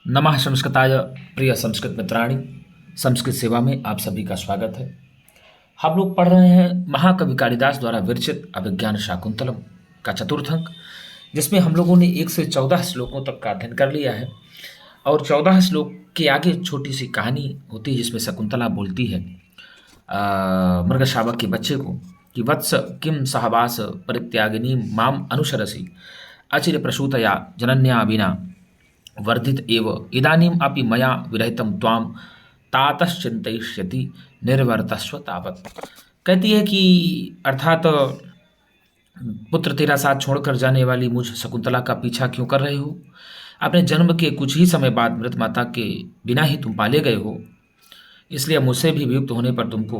नमः संस्कृताय। प्रिय संस्कृत मित्राणि, संस्कृत सेवा में आप सभी का स्वागत है। हम लोग पढ़ रहे हैं महाकवि कालिदास द्वारा विरचित अभिज्ञान शाकुंतलम का चतुर्थ अंक, जिसमें हम लोगों ने 1 से 14 श्लोकों तक का अध्ययन कर लिया है। और 14 श्लोक के आगे छोटी सी कहानी होती है जिसमें शकुंतला बोलती है मृगशावक के बच्चे को कि वत्स किम सहवास परित्यागिनी माम अनुसरसि अचिर प्रसूतया जनन्या विना वर्धित एव इदानीम अपि मया विरहितम त्वाम तातश्चिंतयिष्यति निर्वर्तस्व तावत। कहती है कि अर्थात पुत्र तेरा साथ छोड़कर जाने वाली मुझ शकुंतला का पीछा क्यों कर रहे हो? अपने जन्म के कुछ ही समय बाद मृत माता के बिना ही तुम पाले गए हो, इसलिए मुझसे भी वियुक्त होने पर तुमको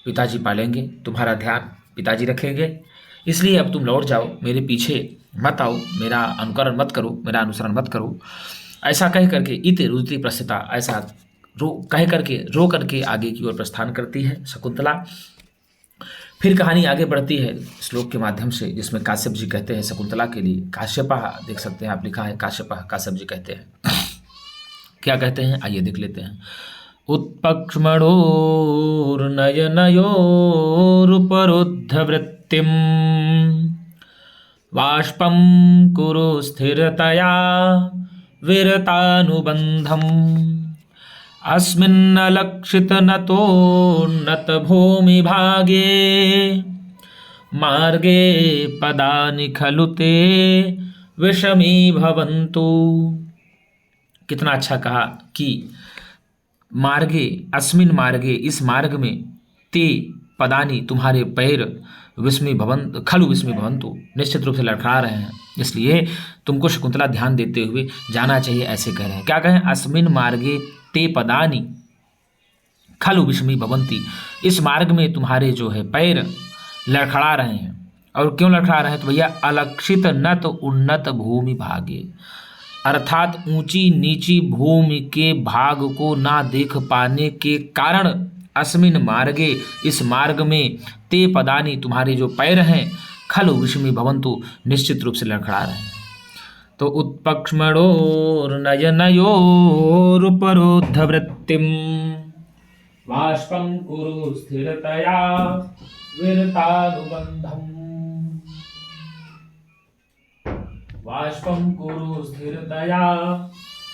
पिताजी पालेंगे, तुम्हारा ध्यान पिताजी रखेंगे। इसलिए अब तुम लौट जाओ, मेरे पीछे मत आओ, मेरा अनुकरण मत करो, मेरा अनुसरण मत करो। ऐसा कह करके इत रुदति प्रस्थिता, ऐसा कह करके रो करके आगे की ओर प्रस्थान करती है शकुंतला। फिर कहानी आगे बढ़ती है श्लोक के माध्यम से, जिसमें काश्यप जी कहते हैं शकुंतला के लिए, काश्यपा देख सकते हैं आप, लिखा है काश्यपा, काश्यप जी कहते हैं। क्या कहते हैं आइए देख लेते हैं। उत्पक्ष्मणोर्नयनयोरुपरुद्धवृत्तिं बाष्पं कुरु स्थिरतया विरतानुबन्धम् अस्मिन्नलक्षितनतोन्नतभूमिभागे मार्गे पदानि खलु ते विषमी भवन्तु। कितना अच्छा कहा कि मार्गे, अस्मिन मार्गे, इस मार्ग में, ते पदानी तुम्हारे पैर, विस्मी भवंत खलु विस्मी भवंतु निश्चित रूप से लड़खड़ा रहे हैं, इसलिए तुमको शकुंतला ध्यान देते हुए जाना चाहिए, ऐसे कह रहे हैं। क्या कहें? अस्मिन मार्गे ते पदानी खलु विस्मी भवंती, इस मार्ग में तुम्हारे जो है पैर लड़खड़ा रहे हैं। और क्यों लड़खड़ा रहे हैं? तो भैया अलक्षित नत उन्नत भूमि भागे, अर्थात ऊंची नीची भूमि के भाग को ना देख पाने के कारण अस्मिन मार्गे, इस मार्ग में, ते पदानी तुम्हारे जो पैर हैं, खलु विषमी भवंतु निश्चित रूप से लड़खड़ा रहे हैं। तो उत्पक्ष्मणोर्नयनयोरुपरोद्धवृत्तिं बाष्पं कुरु स्थिरतया विरतानुबन्धम् बाष्पं कुरु स्थिरतया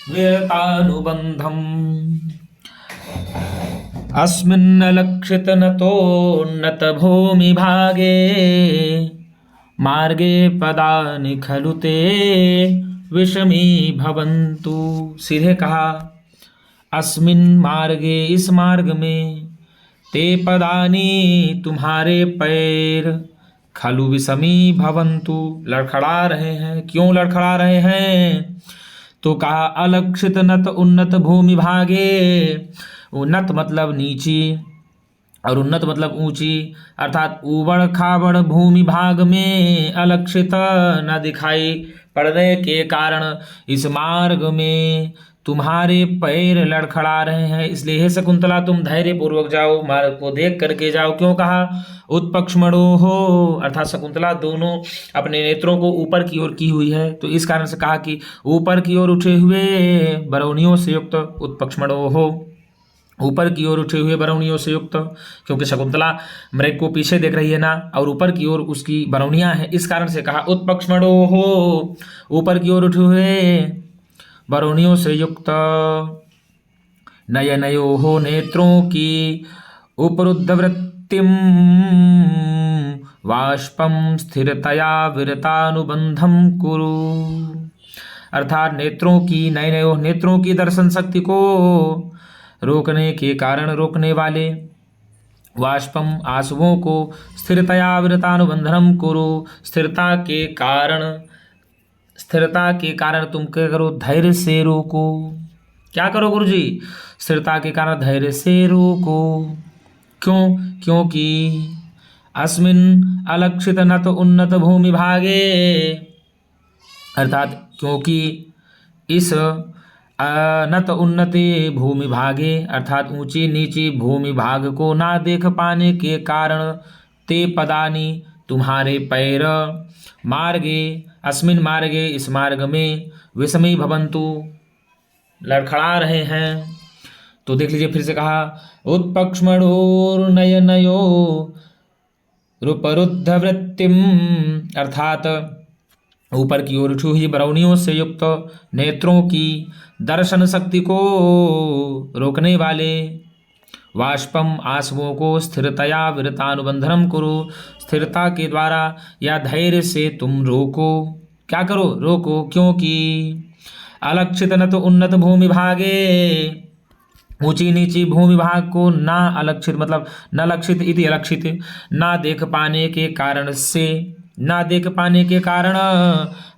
विरतानुबन्धम् अस्मिन्नलक्षितनतोन्नतभूमिभागे मार्गे पदानि खलु ते विषमी भवन्तु। सीधे कहा अस्मिन मार्गे, इस मार्ग में, ते पदानी तुम्हारे पैर, खलु विषमी भवन्तु लड़खड़ा रहे हैं। क्यों लड़खड़ा रहे हैं? तो कहा अलक्षित नत उन्नत भूमि भागे, उन्नत मतलब नीची और उन्नत मतलब ऊंची, अर्थात ऊबड़ खाबड़ भूमि भाग में अलक्षित न दिखाई पड़ने के कारण इस मार्ग में तुम्हारे पैर लड़खड़ा रहे हैं। इसलिए हे शकुंतला, तुम धैर्य पूर्वक जाओ, मार्ग को देख करके जाओ। क्यों कहा? उत्पक्ष्मणो हो, अर्थात शकुंतला दोनों अपने नेत्रों को ऊपर की ओर की हुई है, तो इस कारण से कहा कि ऊपर की ओर उठे हुए बरौनियों से युक्त, उत्पक्ष्मणो हो, ऊपर की ओर उठे हुए बरौनियों से युक्त, क्योंकि शकुंतला मृग को पीछे देख रही है ना, और ऊपर की ओर उसकी बरौनियां हैं, इस कारण से कहा उत्पक्ष्मणो हो, ऊपर की ओर उठे हुए बरौनियों से युक्त। नयनयो हो, नेत्रों की, उपरुद्धवृत्तिम वाष्पम स्थिरतया विरतानुबंधम कुरु, अर्थात नेत्रों की, नयनयो नेत्रों की दर्शन शक्ति को रोकने के कारण रोकने वाले, वाष्पम आंसुओं को, स्थिरतया विरतानुबंधनम कुरु स्थिरता के कारण तुम क्या करो? धैर्य से रोको। क्या करो गुरुजी? स्थिरता के कारण धैर्य से रोको। क्यों? क्योंकि अस्मिन अलक्षित नत उन्नत भूमि भागे, अर्थात क्योंकि इस नत उन्नति भूमि भागे, अर्थात ऊंची नीची भूमि भाग को ना देख पाने के कारण, ते पदानी तुम्हारे पैर, मार्गे अस्मिन मार्गे इस मार्ग में, विषमी भवन्तु लड़खड़ा रहे हैं। तो देख लीजिए फिर से कहा, उत्पक्ष्मणोर्नयनयो रूपरुद्ध वृत्तिम, अर्थात ऊपर की ओर उठी हुई बरौनियों से युक्त नेत्रों की दर्शन शक्ति को रोकने वाले, वाष्पम आंसुओं को स्थिरतया विरतानुबंधनम करो, स्थिरता के द्वारा या धैर्य से तुम रोको। क्या करो? रोको, क्योंकि अलक्षित न तो उन्नत भूमि भागे, ऊंची नीची भूमि भाग को ना अलक्षित मतलब न लक्षित इति अलक्षित, ना देख पाने के कारण से, ना देख पाने के कारण,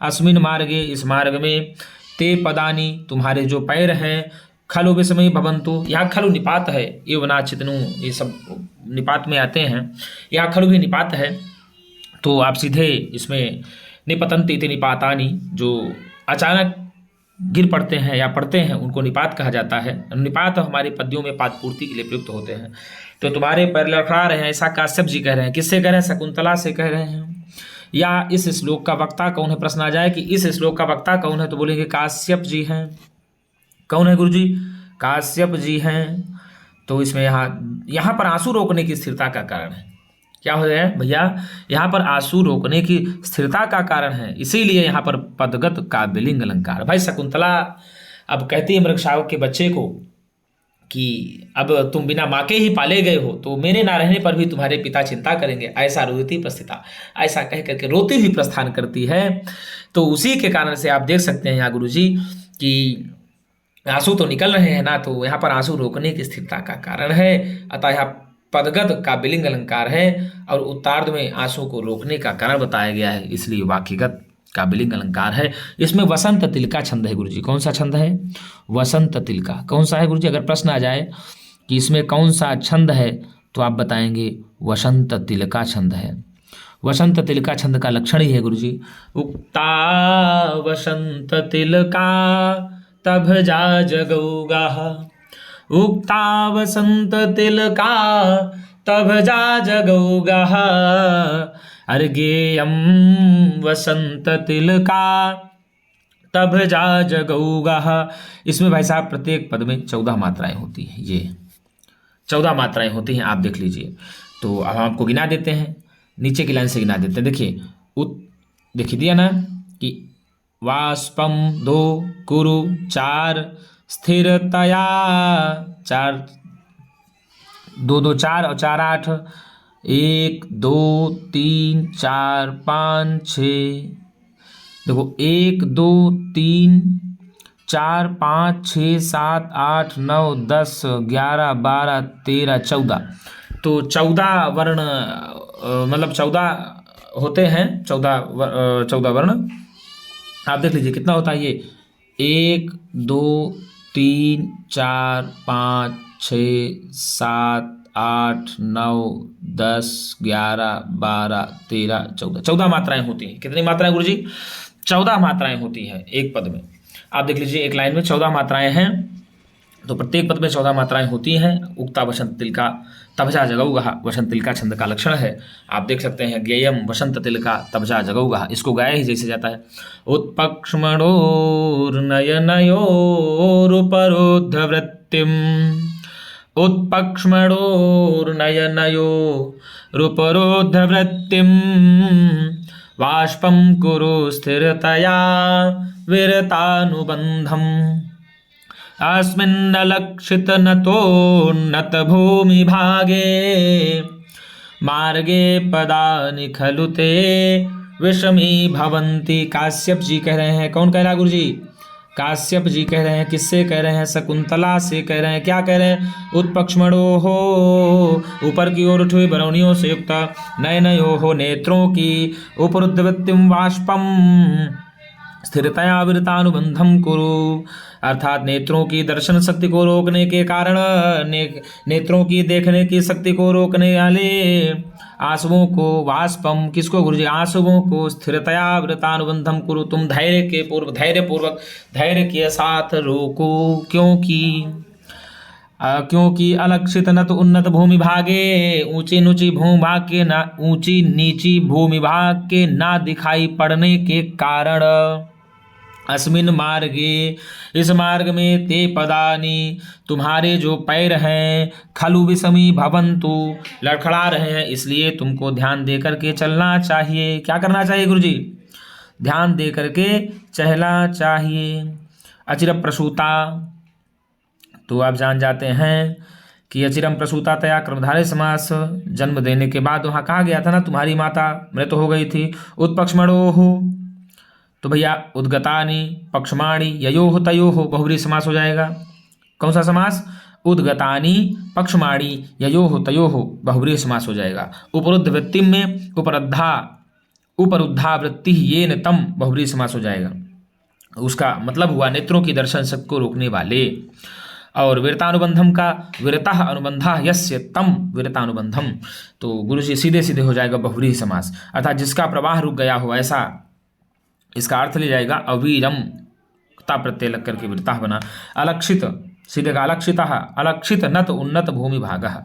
अस्मिन मार्गे इस मार्ग में, ते पदानी तुम्हारे जो पैर हैं, खलु विषमयी भवन्तु, यहाँ खलु निपात है, ये वना चितनु ये सब निपात में आते हैं, यहाँ खलु भी निपात है, तो आप सीधे इसमें निपतन्ति इति निपातानी, जो अचानक गिर पड़ते हैं या पड़ते हैं उनको निपात कहा जाता है। निपात हमारी पद्यों में पाद पूर्ति के लिए प्रयुक्त होते हैं। तो तुम्हारे पैर लड़खड़ा रहे हैं, ऐसा काश्यप जी कह रहे हैं। किससे कह रहे हैं? शकुंतला से कह रहे हैं। या इस श्लोक का वक्ता कौन है? प्रश्न आ जाए कि इस श्लोक का वक्ता कौन है, तो बोलेंगे काश्यप जी हैं। कौन है गुरु जी? काश्यप जी हैं। तो इसमें यहाँ पर आंसू रोकने की स्थिरता का कारण है। क्या हो रहा है भैया? यहाँ पर आंसू रोकने की स्थिरता का कारण है, इसीलिए यहाँ पर पदगत काव्यलिंग अलंकार। भाई शकुंतला अब कहती है मृगशावक के बच्चे को कि अब तुम बिना माँ के ही पाले गए हो, तो मेरे ना रहने पर भी तुम्हारे पिता चिंता करेंगे, ऐसा रोती प्रस्थिता, ऐसा कह करके रोती हुई प्रस्थान करती है। तो उसी के कारण से आप देख सकते हैं यहाँ गुरु जी कि आंसू तो निकल रहे हैं ना, तो यहाँ पर आंसू रोकने की स्थिरता का कारण है। अतः यहाँ पदगत काव्यलिंग अलंकार है और उत्तार्ध में आंसू को रोकने का कारण बताया गया है, इसलिए वाक्यगत काव्यलिंग अलंकार है। इसमें वसंत तिलका छंद है गुरु जी। कौन सा छंद है? वसंत तिलका। कौन सा है गुरु जी? अगर प्रश्न आ जाए कि इसमें कौन सा छंद है तो आप बताएंगे वसंत तिलका छंद है। वसंत तिलका छंद का लक्षण ही है गुरु जी, उक्ता वसंत तिलका तब जा जगौगा, उक्ता वसंत तिलका तब जा जगौगा, अर्गेयम वसंत तिलका तब जा जगौगा। इसमें भाई साहब प्रत्येक पद में 14 मात्राएं होती हैं। ये 14 मात्राएं होती हैं, आप देख लीजिए। तो अब हम आपको गिना देते हैं, नीचे की लाइन से गिना देते हैं। देखिए देखिए दिया ना कि वाष्पम 2, कुरु 4, स्थिरतया 4, 2 2 4 और 4 8, 1 2 3 4 5 6, देखो 1 2 3 4 5 6 7 8 9 10 11 12 13 14। तो 14 वर्ण मतलब 14 होते हैं, 14 वर्ण। आप देख लीजिए कितना होता है ये, 1 2 3 4 5 6 7 8 9 10 11 12 13 14। 14 मात्राएं होती हैं। कितनी मात्राएं गुरु जी? 14 मात्राएं होती हैं एक पद में। आप देख लीजिए एक लाइन में 14 मात्राएं हैं, तो प्रत्येक पद में 14 मात्राएं होती हैं। उक्ता वसंत तिलका तबजा जगौगा वसंत तिलका छंद का लक्षण है। आप देख सकते हैं ज्ञेयम वसंत तिलका तबजा जगौगा, इसको गाया ही जैसे जाता है। उत्पक्ष्मणोर्नयनयोरुपरोध वृत्तिम, उत्पक्ष्मणोर्नयनयोरुपरोध वृत्तिम, वाष्पं कुरु स्थिरतया विरतानुबन्धम्, अस्मिन्नलक्षित नतोन्नत भूमि भागे, मार्गे पदानि खलु ते विषमी भवन्ति। काश्यप जी कह रहे हैं। कौन कह रहा है गुरु जी? काश्यप जी कह रहे हैं। किससे कह रहे हैं? शकुंतला से कह रहे हैं। क्या कह रहे हैं? उत्पक्ष्मणो हो, ऊपर की ओर उठी हुई बरौनियों से युक्त, नयनयो हो, नेत्रों की, उपरुद्धवृत्तिम वाष्पम, स्थिरतया विरतानुबंधम कुरु, अर्थात नेत्रों की दर्शन शक्ति को रोकने के कारण, नेत्रों की देखने की शक्ति को रोकने वाले आंसुओं को, वाष्पम किसको गुरु जी? आंसुओं को, स्थिरतया विरतानुबंधम कुरु, तुम धैर्य के साथ रोको, क्योंकि क्योंकि अलक्षित न तो उन्नत भूमि भागे, ऊंची नीची भूभाग के ना ऊंची नीची भूमि भाग के ना दिखाई पड़ने के कारण अस्मिन मार्गे, इस मार्ग में ते पदानी, तुम्हारे जो पैर हैं, खलु विषमी भवन्तु, लड़खड़ा रहे हैं, इसलिए तुमको ध्यान दे करके चलना चाहिए। क्या करना चाहिए गुरुजी? ध्यान दे करके चलना चाहिए। अचिरम प्रसूता, तो आप जान जाते हैं कि अचिरम प्रसूता तया कर्मधारय समास, जन्म देने के बाद वहाँ कहा गया था ना तुम्हारी माता मृत हो गई थी। उत्पक्ष्मणो हो, तो भैया उद्गतानि पक्षमाणि ययोः तयोः बहुव्रीहि समास हो जाएगा। कौन सा समास? उद्गतानि पक्षमाणि ययोः तयोः बहुव्रीहि समास हो जाएगा। उपरुद्ध वृत्ति में उपरुद्धा वृत्ति येन तम बहुव्रीहि समास हो जाएगा। उसका मतलब हुआ नेत्रों की दर्शन शक्ति को रोकने वाले। और वीरतानुबंधम का वीरतः अनुबंधा यस्य तम वीरतानुबंधम, तो गुरु जी सीधे सीधे हो जाएगा बहुव्रीहि समास, अर्थात जिसका प्रवाह रुक गया हो ऐसा। इसका अर्थ ले जाएगा अवीरम, ता प्रत्यय लग करके वीरता बना। अलक्षित, सीधे का अलक्षितः, अलक्षित नत उन्नत भूमि भागः,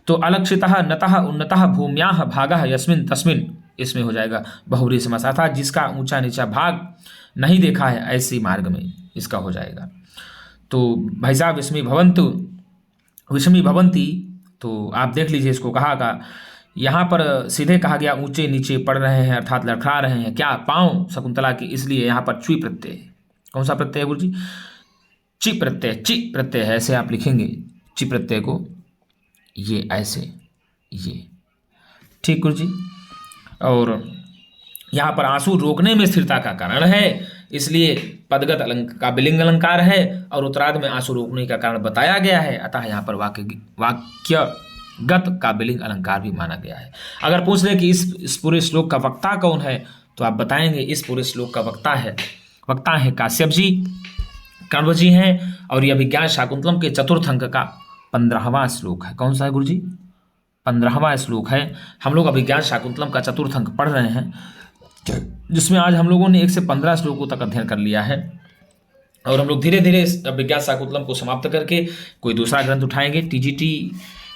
तो अलक्षितः नतः उन्नतः भूम्याः भागः यस्मिन् तस्मिन्, इसमें हो जाएगा बहुव्रीहि समास, अर्थात जिसका ऊंचा नीचा भाग नहीं देखा है ऐसी मार्ग में, इसका हो जाएगा। तो भाई साहब विषमी भवन्तु, विषमी भवन्ति, तो आप देख लीजिए इसको कहा का यहाँ पर सीधे कहा गया ऊंचे नीचे पड़ रहे हैं अर्थात लड़खड़ा रहे हैं, क्या पाँव शकुंतला की, इसलिए यहाँ पर च्वी प्रत्यय है। कौन सा प्रत्यय है गुरु जी? ची प्रत्यय, ची प्रत्यय है, ऐसे आप लिखेंगे ची प्रत्यय को, ये ऐसे, ये ठीक गुरु जी। और यहाँ पर आंसू रोकने में स्थिरता का कारण है, इसलिए पदगत अलंकार का बिलिंग अलंकार है और उत्तरार्ध में आंसू रोकने का कारण बताया गया है, अतः यहाँ पर वाक्य गत का बिलिंग अलंकार भी माना गया है। अगर पूछ ले कि इस पूरे श्लोक का वक्ता कौन है, तो आप बताएंगे इस पूरे श्लोक का वक्ता है काश्यप जी, कण्व जी हैं, और यह अभिज्ञान शाकुंतलम के चतुर्थ अंक का 15वां श्लोक है। कौन सा है गुरु जी? 15वां श्लोक है। हम लोग अभिज्ञान शाकुंतलम का चतुर्थ अंक पढ़ रहे हैं, जिसमें आज हम लोगों ने 1 से 15 श्लोकों तक अध्ययन कर लिया है, और हम लोग धीरे धीरे अभिज्ञान शाकुंतलम को समाप्त करके कोई दूसरा ग्रंथ उठाएंगे। टीजीटी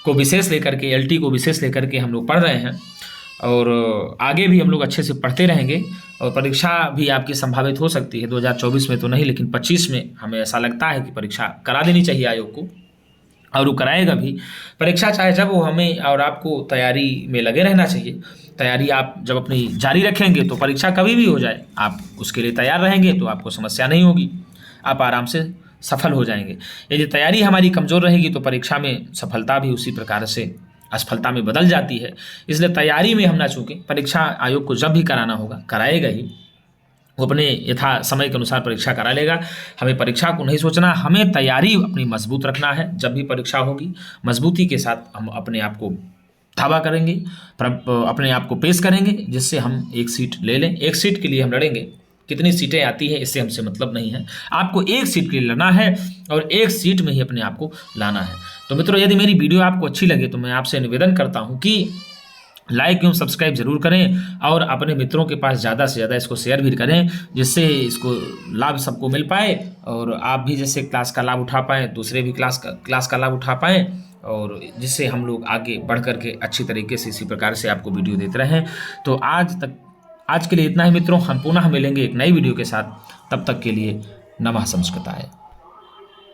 को विशेष लेकर के, एलटी को विशेष लेकर के हम लोग पढ़ रहे हैं, और आगे भी हम लोग अच्छे से पढ़ते रहेंगे। और परीक्षा भी आपकी संभावित हो सकती है 2024 में तो नहीं, लेकिन 25 में हमें ऐसा लगता है कि परीक्षा करा देनी चाहिए आयोग को, और वो कराएगा भी। परीक्षा चाहे जब वो, हमें और आपको तैयारी में लगे रहना चाहिए। तैयारी आप जब अपनी जारी रखेंगे तो परीक्षा कभी भी हो जाए, आप उसके लिए तैयार रहेंगे तो आपको समस्या नहीं होगी, आप आराम से सफल हो जाएंगे। यदि तैयारी हमारी कमज़ोर रहेगी तो परीक्षा में सफलता भी उसी प्रकार से असफलता में बदल जाती है। इसलिए तैयारी में हम ना चूकें। परीक्षा आयोग को जब भी कराना होगा कराएगा ही, वो अपने यथा समय के अनुसार परीक्षा करा लेगा। हमें परीक्षा को नहीं सोचना, हमें तैयारी अपनी मजबूत रखना है। जब भी परीक्षा होगी मजबूती के साथ हम अपने आप को धावा करेंगे, अपने आप को पेश करेंगे, जिससे हम एक सीट ले लें। एक सीट के लिए हम लड़ेंगे, कितनी सीटें आती हैं इससे हमसे मतलब नहीं है, आपको एक सीट के लिए लड़ना है और एक सीट में ही अपने आप को लाना है। तो मित्रों, यदि मेरी वीडियो आपको अच्छी लगे तो मैं आपसे निवेदन करता हूं कि लाइक एवं सब्सक्राइब जरूर करें, और अपने मित्रों के पास ज़्यादा से ज़्यादा इसको शेयर भी करें, जिससे इसको लाभ सबको मिल पाए, और आप भी जैसे क्लास का लाभ उठा पाएँ, दूसरे भी क्लास का लाभ उठा पाएँ, और जिससे हम लोग आगे बढ़ करके अच्छी तरीके से इसी प्रकार से आपको वीडियो देते रहें। तो आज के लिए इतना ही मित्रों, हम पुनः मिलेंगे एक नई वीडियो के साथ। तब तक के लिए नमः संस्कृताय।